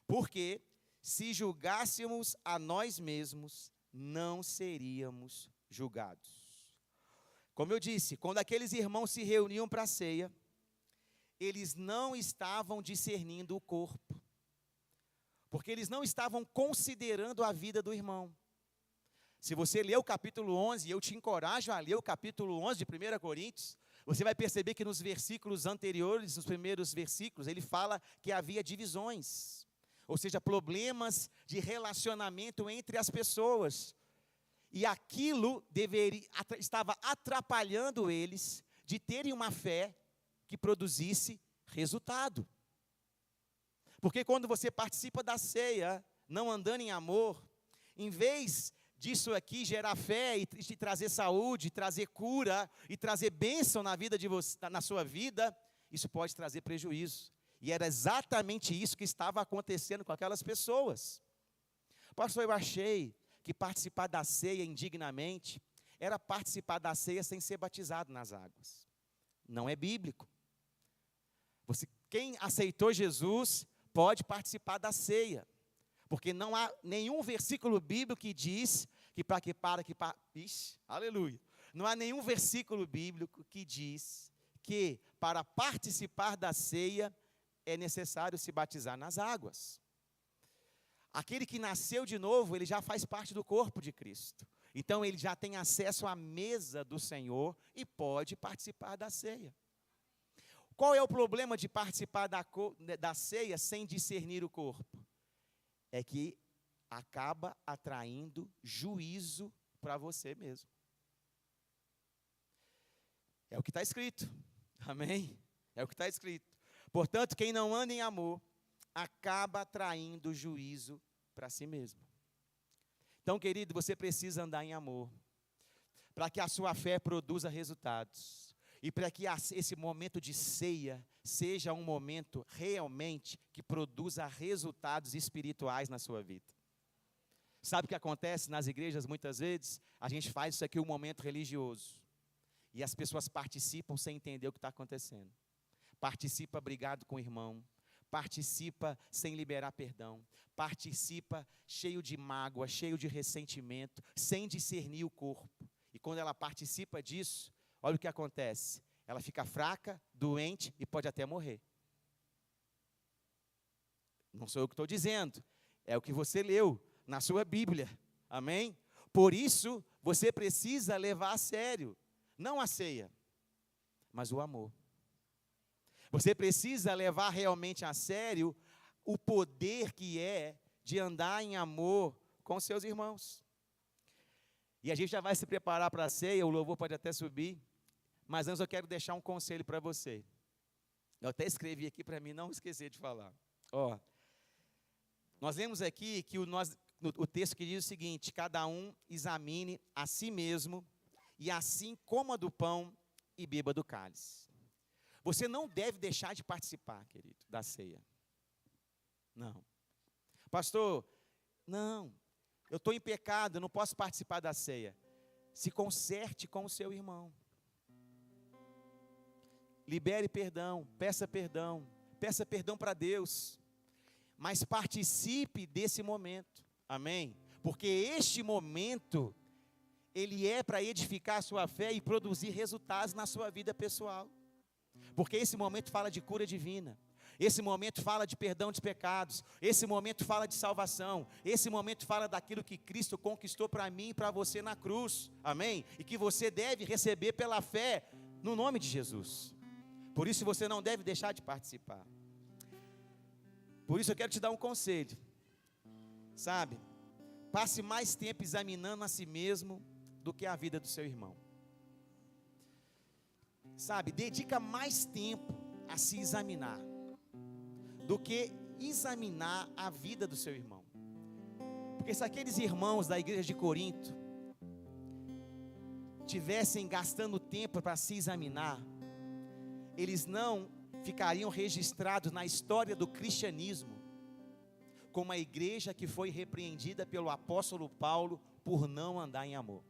Porque se julgássemos a nós mesmos, não seríamos julgados. Como eu disse, quando aqueles irmãos se reuniam para a ceia, eles não estavam discernindo o corpo, porque eles não estavam considerando a vida do irmão. Se você ler o capítulo 11, e eu te encorajo a ler o capítulo 11 de 1 Coríntios, você vai perceber que nos versículos anteriores, nos primeiros versículos, ele fala que havia divisões, ou seja, problemas de relacionamento entre as pessoas. E aquilo estava atrapalhando eles de terem uma fé que produzisse resultado. Porque quando você participa da ceia, não andando em amor, em vez disso aqui gerar fé e te trazer saúde, trazer cura e trazer bênção na vida de você, na sua vida, isso pode trazer prejuízo. E era exatamente isso que estava acontecendo com aquelas pessoas. Pastor, eu achei que participar da ceia indignamente era participar da ceia sem ser batizado nas águas. Não é bíblico. Quem aceitou Jesus pode participar da ceia, porque não há nenhum versículo bíblico que diz que aleluia. Não há nenhum versículo bíblico que diz que para participar da ceia é necessário se batizar nas águas. Aquele que nasceu de novo, ele já faz parte do corpo de Cristo. Então, ele já tem acesso à mesa do Senhor e pode participar da ceia. Qual é o problema de participar da ceia sem discernir o corpo? É que acaba atraindo juízo para você mesmo. É o que está escrito. Amém? É o que está escrito. Portanto, quem não anda em amor, acaba atraindo juízo para si mesmo. Então, querido, você precisa andar em amor, para que a sua fé produza resultados, e para que esse momento de ceia seja um momento realmente que produza resultados espirituais na sua vida. Sabe o que acontece nas igrejas muitas vezes? A gente faz isso aqui um momento religioso, e as pessoas participam sem entender o que está acontecendo. Participa brigado com o irmão, participa sem liberar perdão, participa cheio de mágoa, cheio de ressentimento, sem discernir o corpo. E quando ela participa disso, olha o que acontece. Ela fica fraca, doente e pode até morrer. Não sou eu que estou dizendo, é o que você leu na sua Bíblia. Amém? Por isso, você precisa levar a sério, não a ceia, mas o amor. Você precisa levar realmente a sério o poder que é de andar em amor com seus irmãos. E a gente já vai se preparar para a ceia, o louvor pode até subir, mas antes eu quero deixar um conselho para você. Eu até escrevi aqui para mim não esquecer de falar. Nós lemos aqui que o texto que diz o seguinte: cada um examine a si mesmo, e assim coma do pão e beba do cálice. Você não deve deixar de participar, querido, da ceia. Não. Pastor, não, eu estou em pecado, eu não posso participar da ceia. Se conserte com o seu irmão. Libere perdão, peça perdão para Deus. Mas participe desse momento, amém? Porque este momento, ele é para edificar a sua fé e produzir resultados na sua vida pessoal. Porque esse momento fala de cura divina, esse momento fala de perdão de pecados, esse momento fala de salvação, esse momento fala daquilo que Cristo conquistou para mim e para você na cruz, amém? E que você deve receber pela fé no nome de Jesus. Por isso você não deve deixar de participar. Por isso eu quero te dar um conselho, sabe? Passe mais tempo examinando a si mesmo do que a vida do seu irmão. Sabe, dedica mais tempo a se examinar do que examinar a vida do seu irmão. Porque se aqueles irmãos da igreja de Corinto tivessem gastando tempo para se examinar, eles não ficariam registrados na história do cristianismo como a igreja que foi repreendida pelo apóstolo Paulo por não andar em amor.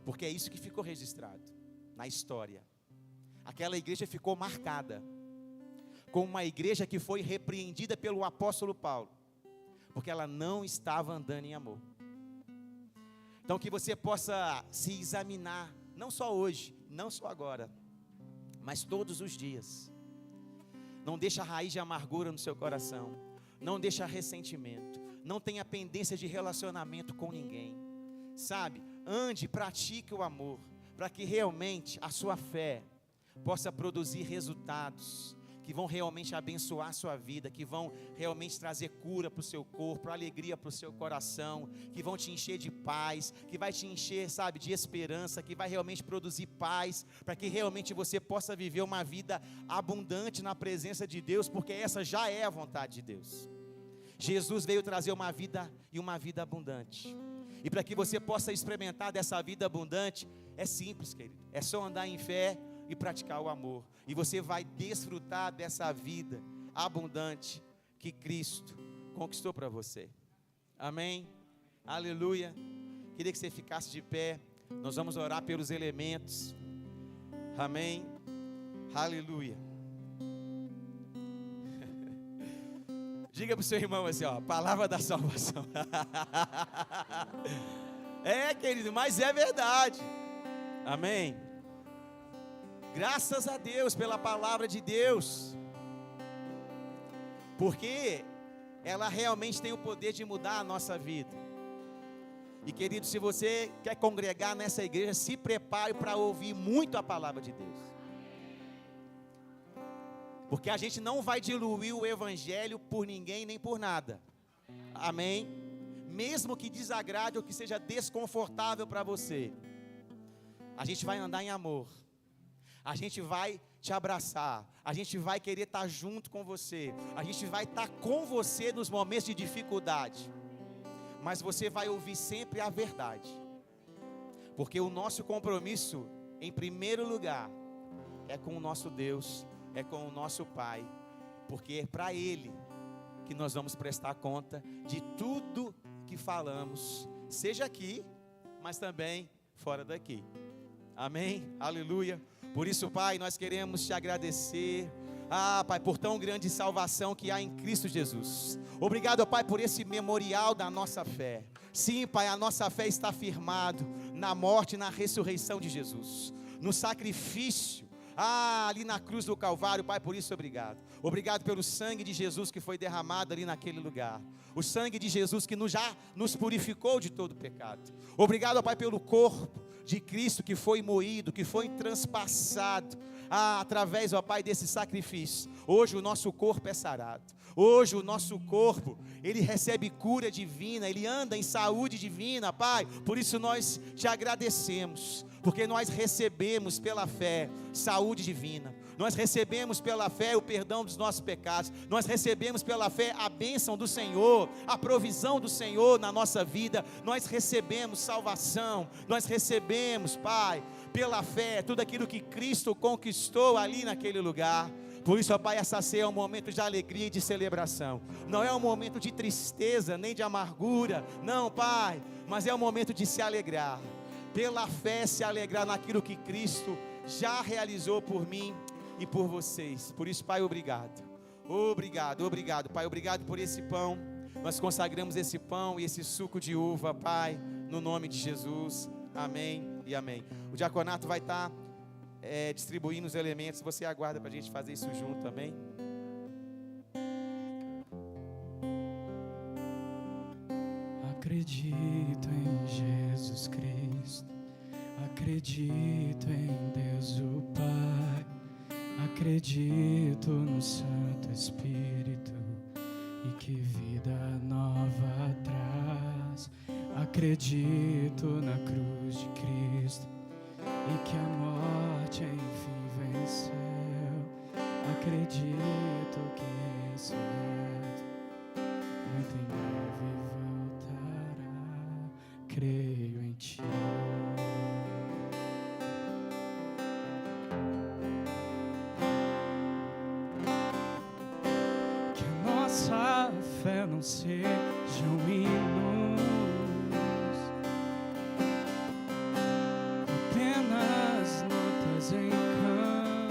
Porque é isso que ficou registrado na história. Aquela igreja ficou marcada como uma igreja que foi repreendida pelo apóstolo Paulo, porque ela não estava andando em amor. Então que você possa se examinar, não só hoje, não só agora, mas todos os dias. Não deixa a raiz de amargura no seu coração, não deixa ressentimento, não tenha pendência de relacionamento com ninguém, sabe? Ande, pratique o amor, para que realmente a sua fé possa produzir resultados que vão realmente abençoar a sua vida, que vão realmente trazer cura para o seu corpo, alegria para o seu coração, que vão te encher de paz, que vai te encher, sabe, de esperança, que vai realmente produzir paz, para que realmente você possa viver uma vida abundante na presença de Deus, porque essa já é a vontade de Deus. Jesus veio trazer uma vida e uma vida abundante. E para que você possa experimentar dessa vida abundante, é simples, querido. É só andar em fé e praticar o amor. E você vai desfrutar dessa vida abundante que Cristo conquistou para você. Amém? Aleluia. Queria que você ficasse de pé. Nós vamos orar pelos elementos. Amém? Aleluia. Diga para o seu irmão assim, ó, palavra da salvação. É, querido, mas é verdade. Amém. Graças a Deus pela palavra de Deus. porque ela realmente tem o poder de mudar a nossa vida. E querido, se você quer congregar nessa igreja, se prepare para ouvir muito a palavra de Deus. Porque a gente não vai diluir o evangelho por ninguém nem por nada. Amém? Mesmo que desagrade ou que seja desconfortável para você, a gente vai andar em amor. A gente vai te abraçar. A gente vai querer estar junto com você. A gente vai estar com você nos momentos de dificuldade. Mas você vai ouvir sempre a verdade. Porque o nosso compromisso, em primeiro lugar, é com o nosso Deus, é com o nosso Pai. Porque é para Ele que nós vamos prestar conta de tudo que falamos, seja aqui, mas também fora daqui. Amém? Aleluia. Por isso, Pai, nós queremos te agradecer, Pai, por tão grande salvação que há em Cristo Jesus. Obrigado, Pai, por esse memorial da nossa fé. Sim, Pai, a nossa fé está firmada na morte e na ressurreição de Jesus, no sacrifício, ali na cruz do Calvário. Pai, por isso obrigado. Obrigado pelo sangue de Jesus que foi derramado ali naquele lugar. O sangue de Jesus que já nos purificou de todo pecado. Obrigado, Pai, pelo corpo de Cristo que foi moído, que foi transpassado, através, ó Pai, desse sacrifício. Hoje o nosso corpo é sarado. Hoje o nosso corpo, ele recebe cura divina, ele anda em saúde divina, Pai. Por isso nós te agradecemos, porque nós recebemos pela fé saúde divina. Nós recebemos pela fé o perdão dos nossos pecados. Nós recebemos pela fé a bênção do Senhor, a provisão do Senhor na nossa vida. Nós recebemos salvação. Nós recebemos, Pai, pela fé, tudo aquilo que Cristo conquistou ali naquele lugar. Por isso, ó Pai, essa ceia é um momento de alegria e de celebração. Não é um momento de tristeza, nem de amargura. Não, Pai, mas é um momento de se alegrar. Pela fé, se alegrar naquilo que Cristo já realizou por mim e por vocês. Por isso, Pai, obrigado. Obrigado, obrigado, Pai. Obrigado por esse pão. Nós consagramos esse pão e esse suco de uva, Pai, no nome de Jesus. Amém e amém. O diaconato vai estar distribuindo os elementos. Você aguarda para a gente fazer isso junto também. Acredito em Jesus Cristo, acredito em Deus o Pai, acredito no Santo Espírito e que vida nova traz. Acredito na cruz de Cristo e que a morte enfim venceu. Acredito que ressurreto muito em breve voltará. Creio em Ti. Que a nossa fé não seja um hino, apenas notas em canções,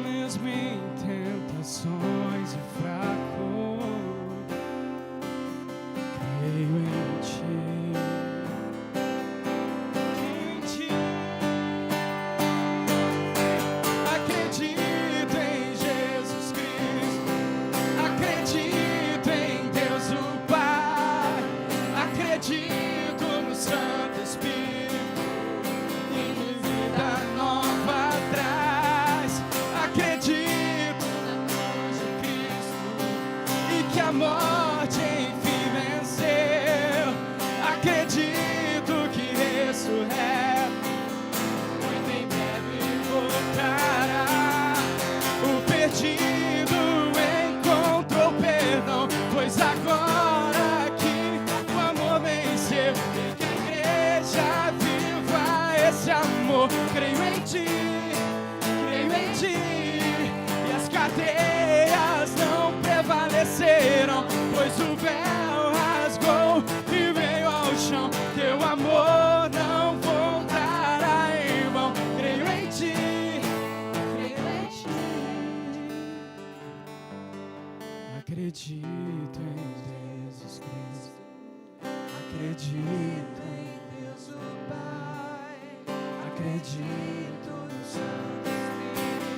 mesmo em tentações e fraco, creio em Ti. Em Ti. Acredito em Jesus Cristo, acredito em Deus o Pai, acredito no Santo Espírito e que vida nova traz. Acredito na cruz de Cristo e que a morte enfim venceu. Acredito que ressurreto muito em breve voltará. O perdido encontrou perdão, pois agora que o amor venceu, e que a igreja viva esse amor. Creio em Ti, e as cadeias não prevaleceram, pois o véu rasgou e veio ao chão. Teu amor não voltará em vão. Creio em Ti, acredito em Jesus Cristo, acredito em Deus o Pai, acredito no Santo Espírito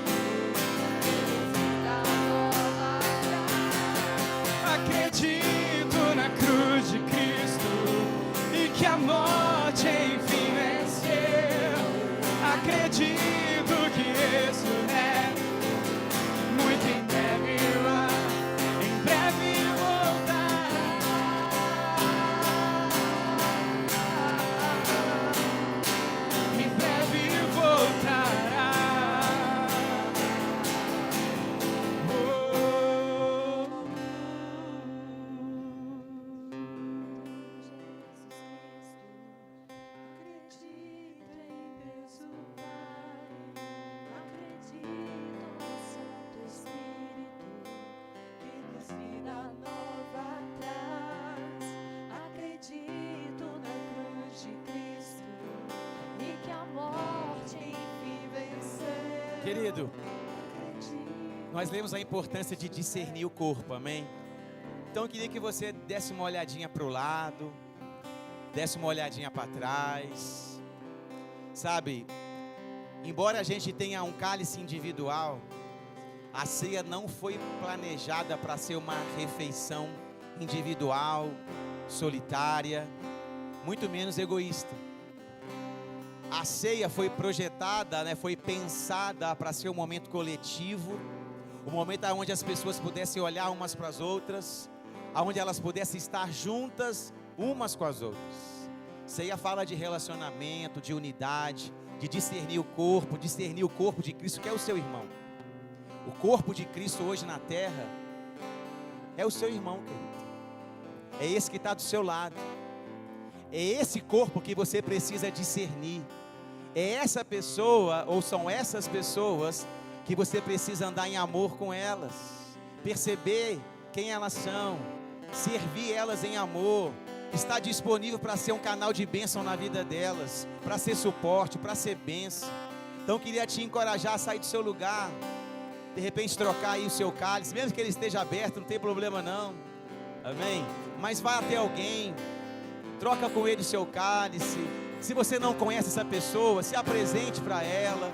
Querido, nós lemos a importância de discernir o corpo, amém? Então eu queria que você desse uma olhadinha para o lado, desse uma olhadinha para trás. Sabe, embora a gente tenha um cálice individual, a ceia não foi planejada para ser uma refeição individual, solitária, muito menos egoísta. A ceia foi projetada, foi pensada para ser um momento coletivo, um momento onde as pessoas pudessem olhar umas para as outras, onde elas pudessem estar juntas umas com as outras. Ceia fala de relacionamento, de unidade, de discernir o corpo de Cristo, que é o seu irmão. O corpo de Cristo hoje na terra é o seu irmão, querido. É esse que está do seu lado. É esse corpo que você precisa discernir. É essa pessoa, ou são essas pessoas, que você precisa andar em amor com elas. Perceber quem elas são. Servir elas em amor. Estar disponível para ser um canal de bênção na vida delas. Para ser suporte, para ser bênção. Então eu queria te encorajar a sair do seu lugar. De repente trocar aí o seu cálice. Mesmo que ele esteja aberto, não tem problema não. Amém? Mas vai até alguém. Troca com ele o seu cálice. Se você não conhece essa pessoa, se apresente para ela.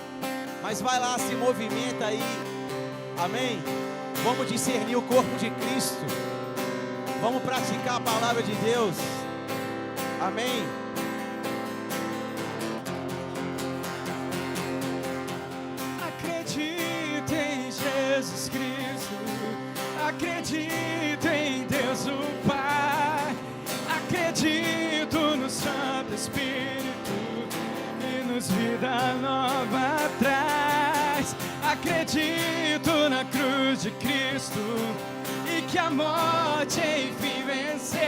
Mas vai lá, se movimenta aí. Amém? Vamos discernir o corpo de Cristo. Vamos praticar a palavra de Deus. Amém? Acredito em Jesus Cristo. Acredito em Deus o Pai. Acredito no Santo Espírito e nos vida nova traz. Acredito na cruz de Cristo e que a morte enfim venceu.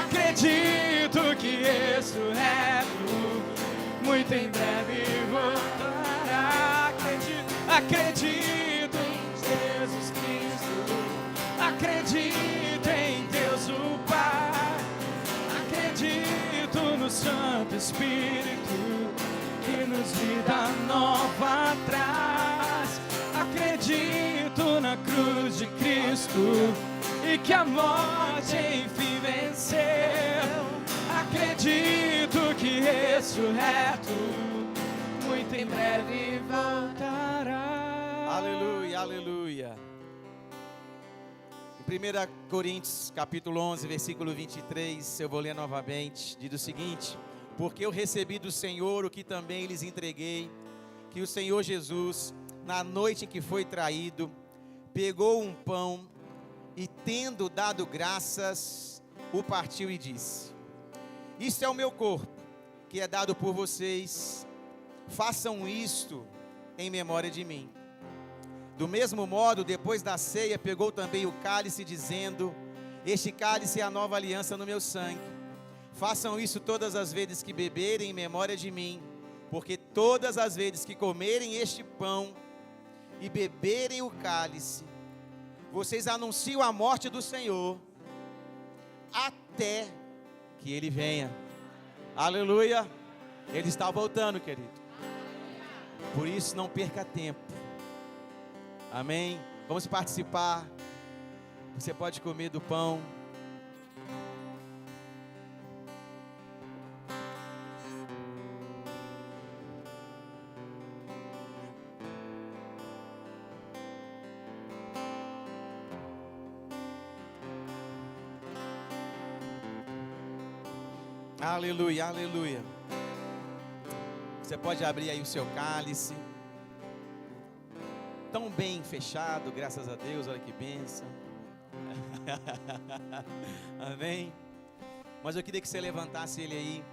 Acredito que ressurreto muito em breve voltará. Acredito em Jesus Cristo. Acredito em Deus o Pai. Acredito no Santo Espírito que nos vida nova traz. Acredito na cruz de Cristo e que a morte enfim venceu. Acredito que ressurreto muito em breve voltará. Aleluia, aleluia. Em 1 Coríntios capítulo 11, versículo 23, eu vou ler novamente, diz o seguinte: porque eu recebi do Senhor o que também lhes entreguei, que o Senhor Jesus, na noite em que foi traído, pegou um pão e, tendo dado graças, o partiu e disse: isto é o meu corpo, que é dado por vocês, façam isto em memória de mim. Do mesmo modo, depois da ceia, pegou também o cálice, dizendo: este cálice é a nova aliança no meu sangue. Façam isso todas as vezes que beberem em memória de mim, porque todas as vezes que comerem este pão e beberem o cálice, vocês anunciam a morte do Senhor, até que Ele venha. Aleluia. Ele está voltando, querido. Por isso não perca tempo. Amém? Vamos participar. Você pode comer do pão. Aleluia, aleluia. Você pode abrir aí o seu cálice. Tão bem fechado, graças a Deus, olha que bênção. Amém? Mas eu queria que você levantasse ele aí,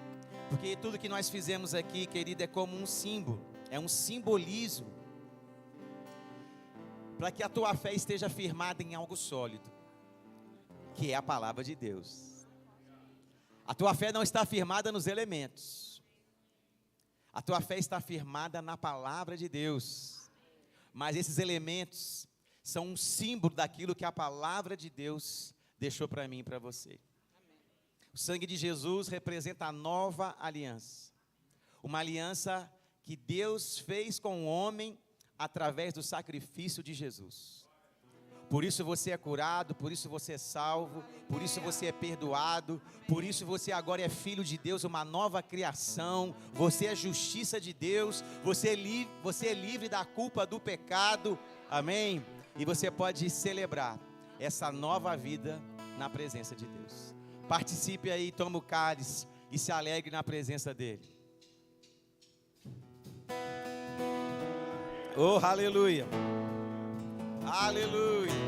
porque tudo que nós fizemos aqui, querido, é como um símbolo, é um simbolismo, para que a tua fé esteja firmada em algo sólido, que é a palavra de Deus. A tua fé não está firmada nos elementos, a tua fé está firmada na palavra de Deus. Mas esses elementos são um símbolo daquilo que a palavra de Deus deixou para mim e para você. O sangue de Jesus representa a nova aliança. Uma aliança que Deus fez com o homem através do sacrifício de Jesus. Por isso você é curado, por isso você é salvo, por isso você é perdoado, por isso você agora é filho de Deus, uma nova criação, você é justiça de Deus, você é livre da culpa do pecado, amém? E você pode celebrar essa nova vida na presença de Deus. Participe aí, toma o cálice e se alegre na presença dele. Oh, aleluia! Aleluia!